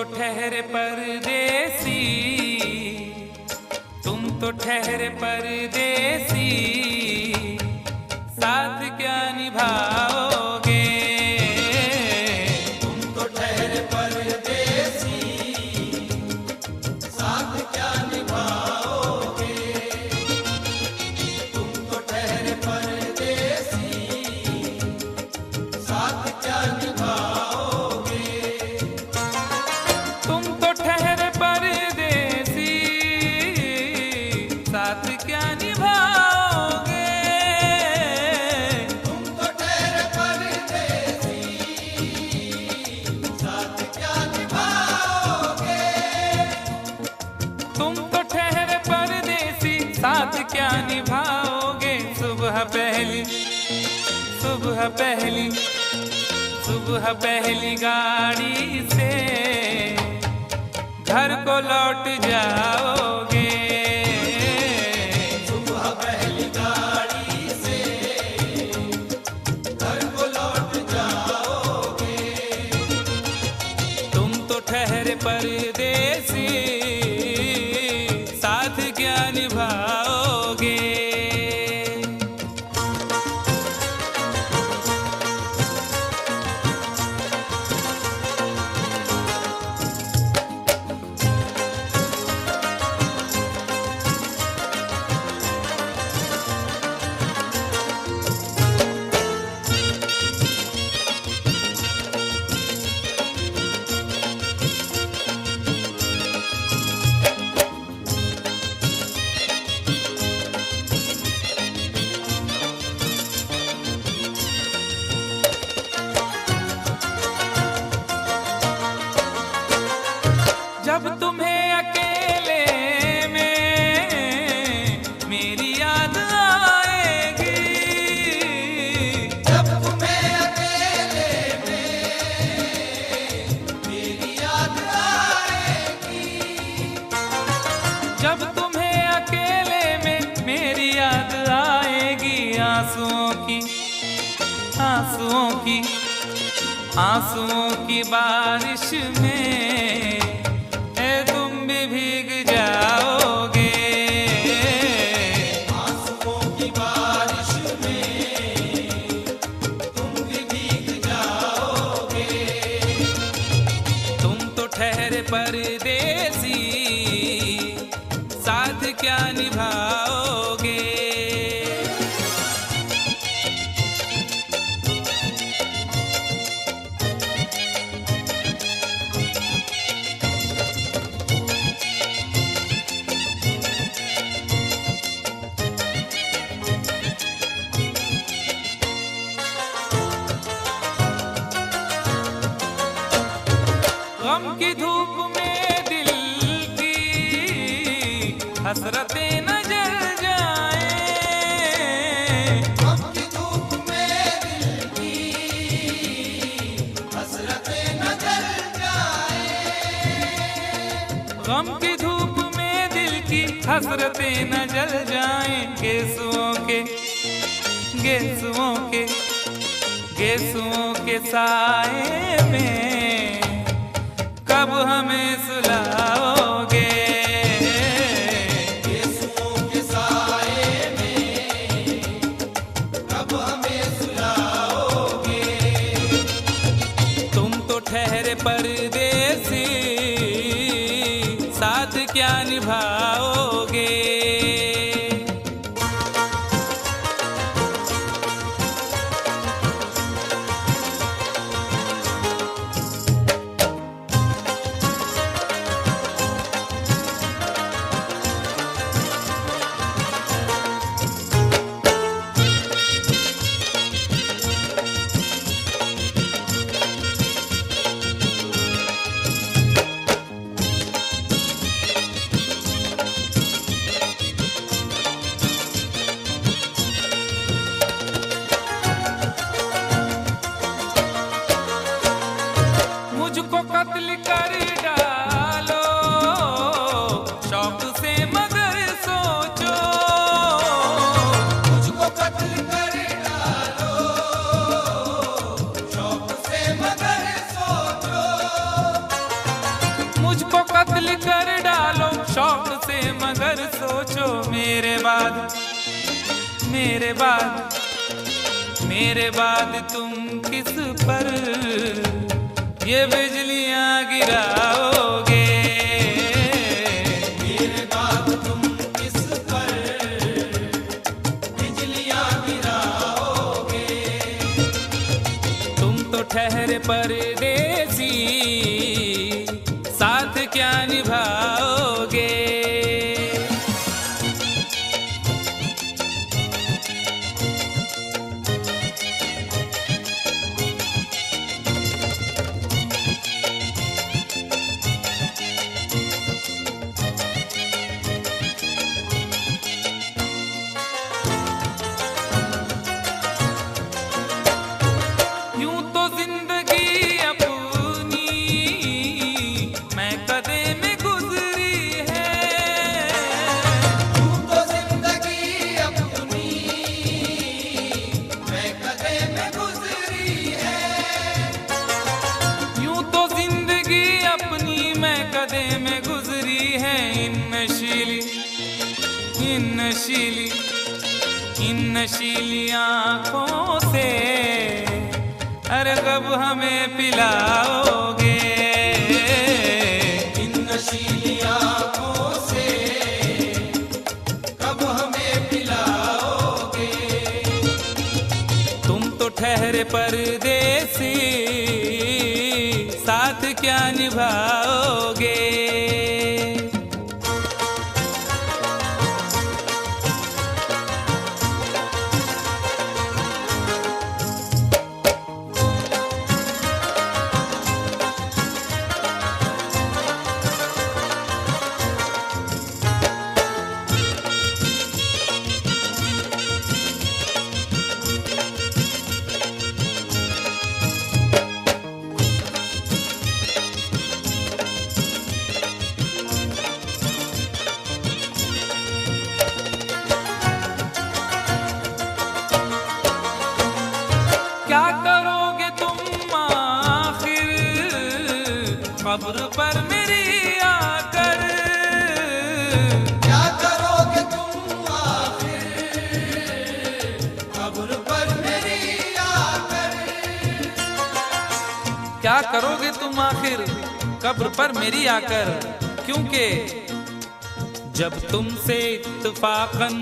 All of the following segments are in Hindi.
ठहरे परदेसी, तुम तो ठहरे परदेसी, साथ क्या निभाओगे? तुम तो ठहरे परदेसी, साथ क्या निभाओगे? तुम तो ठहरे परदेसी, साथ क्या निभाओगे? तुम तो ठहरे परदेसी, साथ क्या निभाओगे? तुम तो ठहरे परदेसी, साथ क्या निभाओगे? तुम तो ठहरे परदेसी, साथ क्या निभाओगे? सुबह पहली, सुबह पहली, सुबह पहली गाड़ी से घर को लौट जाओगे। सुबह पहली गाड़ी से घर को लौट जाओगे। तुम तो ठहरे परदेसी, साथ क्या निभाओगे? जब तुम्हें अकेले में मेरी याद आएगी, जब तुम्हें अकेले में मेरी याद आएगी। जब तुम्हें अकेले में मेरी याद आएगी, आंसुओं की, आंसुओं की, आंसुओं की बारिश में तुम भी भीग जाओगे। आंसुओं की बारिश में तुम भी भीग जाओगे। तुम तो ठहरे परदेसी, साथ क्या निभाओगे? गम की धूप में दिल की हसरतें न जल जाएं। गम की धूप में दिल की हसरतें न जल जाएं। गम की धूप में दिल की हसरतें न जल जाएं। गेसुओं के, गेसुओं के, गेसुओं के साए में कब हमें सुलाओगे? गेसुओं के साए में कब हमें सुलाओगे? तुम तो ठहरे परदेसी, साथ क्या निभाओगे? मुझको कत्ल कर डालो शौक से, मगर सोचो मुझको कत्ल कर डालो शौक से, मगर सोचो मुझको कत्ल कर डालो शौक से, मगर सोचो मेरे बाद, मेरे बाद, मेरे बाद तुम किस पर ये बिजलियां गिराओगे। मेरे बाद तुम किस पर बिजलियां गिराओगे। तुम तो ठहरे परदेसी, साथ क्या निभाओगे। यूं तो जिंदगी अपनी मैं कदे में गुजरी है, यूं तो जिंदगी अपनी मैं कदे में गुजरी है। यूं तो जिंदगी अपनी मैं कदे में गुजरी है। इन नशीली, इन नशीली, इन नशीली आंखों से अरे कब हमें पिलाओगे। इन नशीली आंखों से कब हमें पिलाओगे। तुम तो ठहरे परदेसी, साथ क्या निभाओगे। क्या करोगे तुम आखिर कब्र पर मेरी आकर। क्या करोगे तुम आखिर कब्र पर मेरी आकर। क्या करोगे तुम आखिर कब्र पर मेरी आकर। क्योंकि जब तुमसे इत्तफाकन,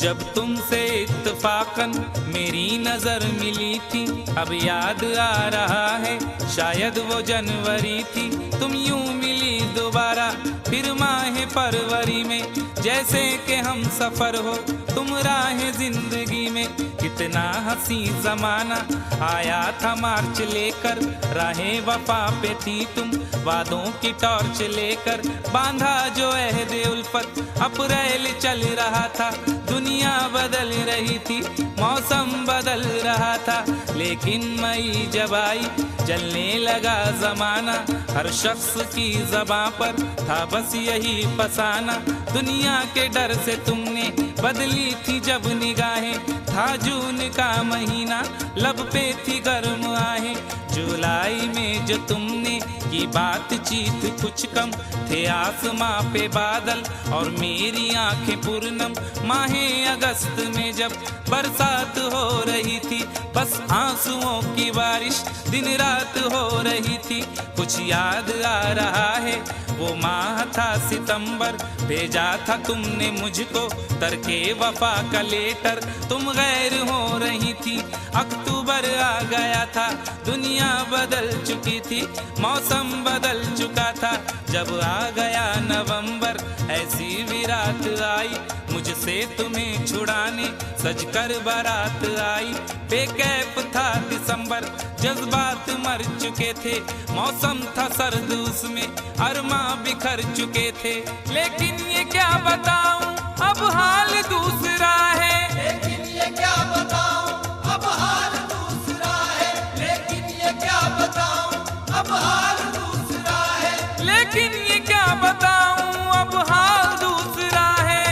जब तुमसे इत्तफाकन मेरी नजर मिली थी, अब याद आ रहा है शायद वो जनवरी थी। तुम यूं मिली दोबारा फिर माह फरवरी में, जैसे कि हम सफर हो तुम राह जिंदगी में। कितना हंसी जमाना आया था मार्च लेकर, राहे वफा पे थी तुम वादों की टॉर्च लेकर। बांधा जो अहद उल्फत अप्रैल चल रहा था, दुनिया बदल रही थी, मौसम बदल रहा था। लेकिन मई जब आई चलने लगा जमाना, हर शख्स की ज़बां पर था बस यही फसाना। दुनिया के डर से तुमने बदली थी जब निगाहें, था जून का महीना लब पे थी गर्म आहें। जुलाई में जो तुमने की बातचीत कुछ कम थे, आसमां पे बादल और मेरी आंखें पूर्णम। माहे अगस्त में जब बरसात हो रही थी, बस आंसुओं की बारिश दिन रात हो रही थी। कुछ याद आ रहा है वो माह था सितंबर, भेजा था तुमने मुझको तरके वफा का लेटर। तुम गैर हो रही थी, अक्टूबर आ गया था, दुनिया बदल चुकी थी, मौसम बदल चुका था। जब आ गया नवंबर ऐसी भी रात आई, मुझसे तुम्हें छुड़ाने सजकर बारात आई। बेकैफ था दिसंबर, जज्बात मर चुके थे, मौसम था सर्द उसमें अरमा बिखर चुके थे। लेकिन ये क्या बताऊं अब हाल दूसरा है, लेकिन ये क्या बताऊं अब हाल दूसरा है। लेकिन ये क्या बताऊं अब हाल दूसरा है। लेकिन ये क्या बताऊं अब हाल दूसरा है।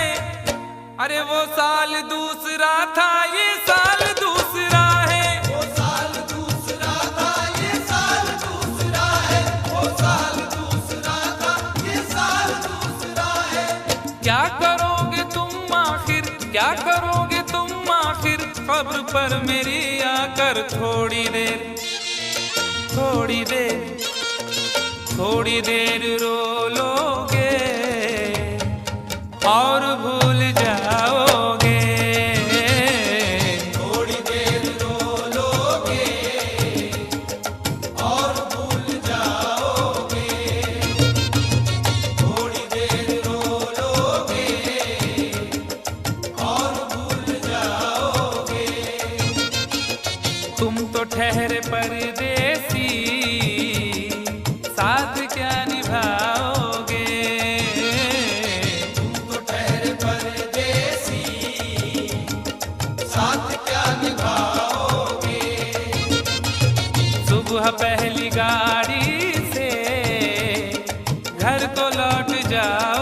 अरे वो साल दूसरा था ये साल दूसरा है। वो साल दूसरा था ये साल दूसरा है। वो कब्र पर मेरी आकर थोड़ी देर रो लोगे और भूल जाओगे। थोड़ी देर रो लोगे और भूल जाओगे। थोड़ी देर रो लोगे और भूल जाओगे। तुम तो ठहरे परदेसी, साथ क्या निभाओगे। तुम तो ठहरे परदेसी, साथ क्या निभाओगे। सुबह पहली गाड़ी से घर को लौट जाओ।